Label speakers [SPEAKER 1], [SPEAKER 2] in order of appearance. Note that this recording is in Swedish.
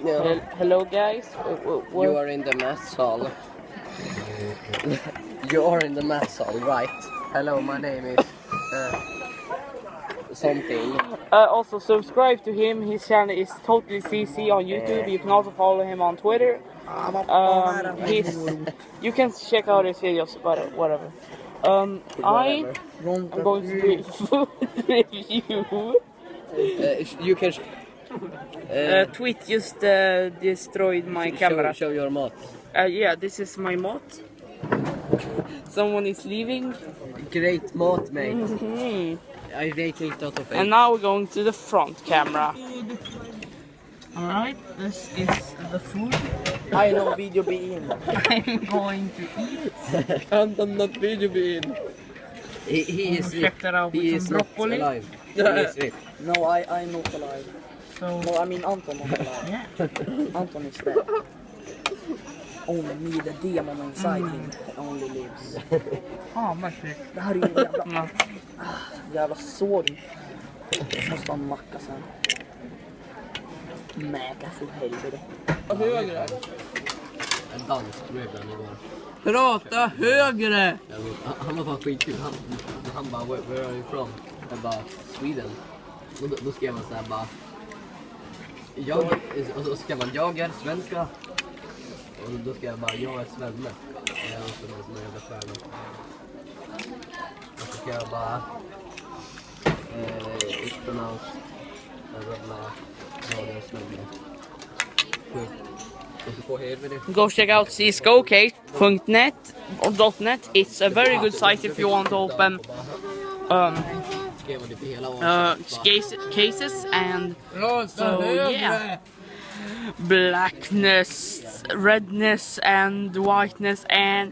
[SPEAKER 1] Yeah.
[SPEAKER 2] Hello guys.
[SPEAKER 1] You are in the mass hall. You are in the mass hall, right? Hello, my name is something.
[SPEAKER 2] Also subscribe to him. His channel is totally CC on YouTube. You can also follow him on Twitter. You can check out his videos, but whatever. I am going to do a food review.
[SPEAKER 1] You can
[SPEAKER 2] Tweet just destroyed my camera.
[SPEAKER 1] show your mat.
[SPEAKER 2] Yeah, this is my mat. Someone is leaving.
[SPEAKER 1] Great mat, mate.
[SPEAKER 2] Mhm.
[SPEAKER 1] I rate it out of 8.
[SPEAKER 2] And now we're going to the front camera. Alright, this is the food
[SPEAKER 3] I know video being.
[SPEAKER 2] I'm going to eat.
[SPEAKER 1] I'm not video being. He is
[SPEAKER 2] Check that out with
[SPEAKER 1] he
[SPEAKER 2] some
[SPEAKER 1] is not
[SPEAKER 2] broccoli.
[SPEAKER 1] alive. He is rip.
[SPEAKER 3] No, I'm not alive.
[SPEAKER 2] So,
[SPEAKER 3] No, I mean Anton not alive.
[SPEAKER 2] yeah.
[SPEAKER 3] Anton is dead. Only me, the demon inside him, only lives.
[SPEAKER 2] Mäktigt.
[SPEAKER 3] Det här är ju en jävla,
[SPEAKER 2] Ja.
[SPEAKER 3] jävla såg. Måste ha en macka sen. Mäka för helvete.
[SPEAKER 2] Högre.
[SPEAKER 1] En dansk blev den igår.
[SPEAKER 2] Prata högre!
[SPEAKER 1] Han var fan skitkul. Han bara, where are you from? Jag bara, Sweden. Då skrev han såhär bara, och så skrev han, jag är svenska. Och då skrev jag bara, jag är svenne. Jag är också en sån här jävla stjärna. Och så skrev jag bara, it's pronounced, jag är svenne. Och så på helvete.
[SPEAKER 2] Go check out csgocase.net or .net. It's a very good site if you want to open
[SPEAKER 1] Skrev han det för hela året.
[SPEAKER 2] cases and so yeah, blackness, redness and whiteness and